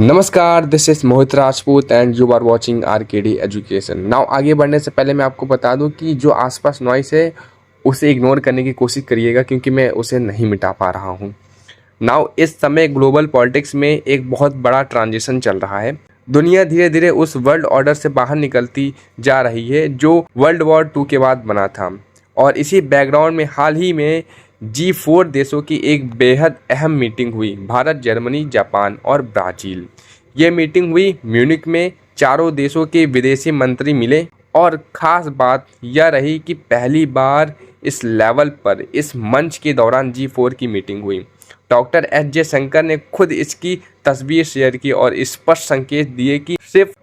नमस्कार, this is Mohit Rajput and you are watching RKD education. Now आगे बढ़ने से पहले मैं आपको बता दूं कि जो आसपास नॉइस है उसे इग्नोर करने की कोशिश करिएगा, क्योंकि मैं उसे नहीं मिटा पा रहा हूं। नाउ इस समय ग्लोबल पॉलिटिक्स में एक बहुत बड़ा ट्रांजिशन चल रहा है। दुनिया धीरे धीरे उस वर्ल्ड ऑर्डर से बाहर निकलती जा रही है जो वर्ल्ड वॉर 2 के बाद बना था। और इसी बैकग्राउंड में हाल ही में G4 देशों की एक बेहद अहम मीटिंग हुई। भारत, जर्मनी, जापान और ब्राज़ील। ये मीटिंग हुई म्यूनिख में। चारों देशों के विदेशी मंत्री मिले और ख़ास बात यह रही कि पहली बार इस लेवल पर, इस मंच के दौरान G4 की मीटिंग हुई। डॉक्टर एस जयशंकर ने खुद इसकी तस्वीर शेयर की और स्पष्ट संकेत दिए कि सिर्फ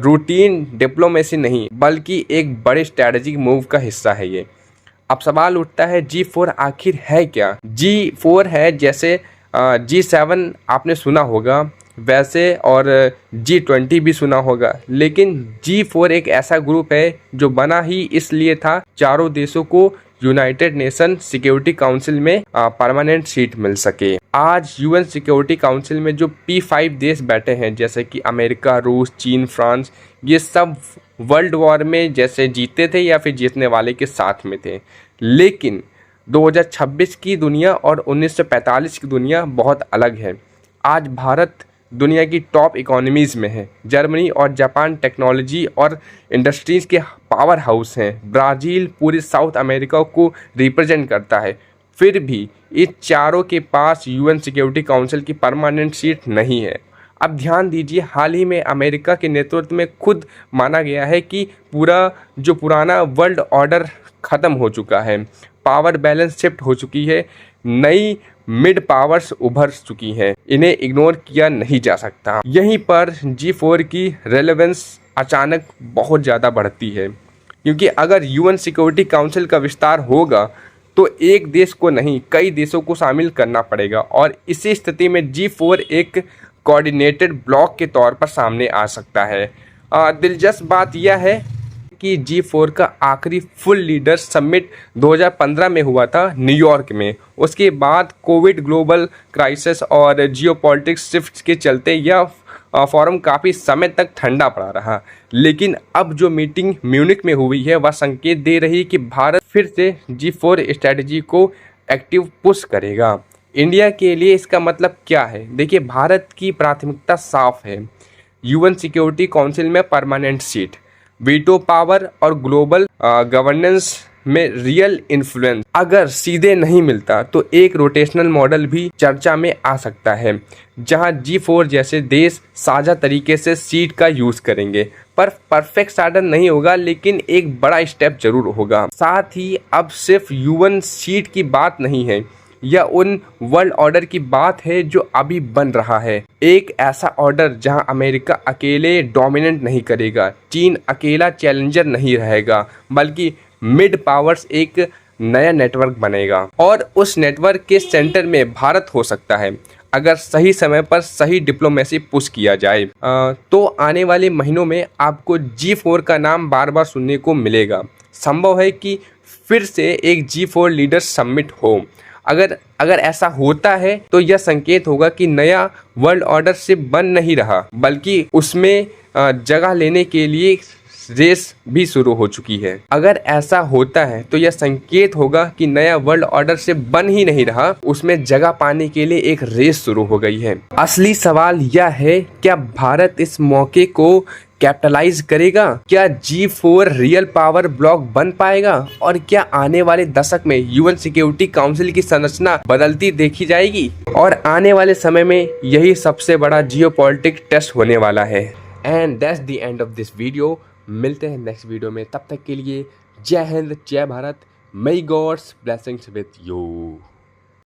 रूटीन डिप्लोमेसी नहीं, बल्कि एक बड़े स्ट्रैटेजिक मूव का हिस्सा है ये। अब सवाल उठता है, G4 आखिर है क्या? G4 है जैसे G7 आपने सुना होगा वैसे, और G20 भी सुना होगा, लेकिन G4 एक ऐसा ग्रुप है जो बना ही इसलिए था चारों देशों को यूनाइटेड नेशन सिक्योरिटी काउंसिल में परमानेंट सीट मिल सके। आज यूएन सिक्योरिटी काउंसिल में जो P5 देश बैठे हैं, जैसे कि अमेरिका, रूस, चीन, फ्रांस, ये सब वर्ल्ड वॉर में जैसे जीते थे या फिर जीतने वाले के साथ में थे। लेकिन 2026 की दुनिया और 1945 की दुनिया बहुत अलग है। आज भारत दुनिया की टॉप इकोनॉमीज़ में है। जर्मनी और जापान टेक्नोलॉजी और इंडस्ट्रीज़ के पावर हाउस हैं। ब्राज़ील पूरे साउथ अमेरिका को रिप्रेजेंट करता है। फिर भी इस चारों के पास यूएन सिक्योरिटी काउंसिल की परमानेंट सीट नहीं है। अब ध्यान दीजिए, हाल ही में अमेरिका के नेतृत्व में खुद माना गया है कि जो पुराना वर्ल्ड ऑर्डर ख़त्म हो चुका है। पावर बैलेंस शिफ्ट हो चुकी है। नई मिड पावर्स उभर चुकी हैं। इन्हें इग्नोर किया नहीं जा सकता। यहीं पर G4 की रेलेवेंस अचानक बहुत ज़्यादा बढ़ती है, क्योंकि अगर यूएन सिक्योरिटी काउंसिल का विस्तार होगा तो एक देश को नहीं, कई देशों को शामिल करना पड़ेगा। और इसी स्थिति में G4 एक कोऑर्डिनेटेड ब्लॉक के तौर पर सामने आ सकता है। दिलचस्प बात यह है कि G4 का आखिरी फुल लीडर समिट 2015 में हुआ था न्यूयॉर्क में। उसके बाद कोविड, ग्लोबल क्राइसिस और जियोपॉलिटिक्स शिफ्ट्स के चलते यह फोरम काफ़ी समय तक ठंडा पड़ा रहा। लेकिन अब जो मीटिंग म्यूनिख में हुई है वह संकेत दे रही है कि भारत फिर से G4 स्ट्रैटेजी को एक्टिव पुश करेगा। इंडिया के लिए इसका मतलब क्या है? देखिए, भारत की प्राथमिकता साफ है। यूएन सिक्योरिटी काउंसिल में परमानेंट सीट, वीटो पावर और ग्लोबल गवर्नेंस में रियल इन्फ्लुएंस। अगर सीधे नहीं मिलता तो एक रोटेशनल मॉडल भी चर्चा में आ सकता है, जहां G4 जैसे देश साझा तरीके से सीट का यूज़ करेंगे। पर परफेक्ट साधन नहीं होगा, लेकिन एक बड़ा स्टेप जरूर होगा। साथ ही अब सिर्फ यूएन सीट की बात नहीं है, यह उन वर्ल्ड ऑर्डर की बात है जो अभी बन रहा है। एक ऐसा ऑर्डर जहां अमेरिका अकेले डोमिनेट नहीं करेगा, चीन अकेला चैलेंजर नहीं रहेगा, बल्कि मिड पावर्स एक नया नेटवर्क बनेगा। और उस नेटवर्क के सेंटर में भारत हो सकता है, अगर सही समय पर सही डिप्लोमेसी पुश किया जाए। तो आने वाले महीनों में आपको G4 का नाम बार बार सुनने को मिलेगा। संभव है कि फिर से एक G4 लीडर समिट हो। अगर ऐसा होता है तो यह संकेत होगा कि नया वर्ल्ड ऑर्डर सिर्फ बन नहीं रहा, बल्कि उसमें जगह लेने के लिए रेस भी शुरू हो चुकी है। अगर ऐसा होता है तो यह संकेत होगा कि नया वर्ल्ड ऑर्डर सिर्फ बन ही नहीं रहा, उसमें जगह पाने के लिए एक रेस शुरू हो गई है। असली सवाल यह है, क्या भारत इस मौके को कैपिटलाइज करेगा? क्या G4 रियल पावर ब्लॉक बन पाएगा? और क्या आने वाले दशक में यूएन सिक्योरिटी काउंसिल की संरचना बदलती देखी जाएगी? और आने वाले समय में यही सबसे बड़ा जियोपॉलिटिक्स टेस्ट होने वाला है। And that's the end of this video. मिलते हैं नेक्स्ट वीडियो में, तब तक के लिए जय हिंद, जय Bharat. May God's blessings with you।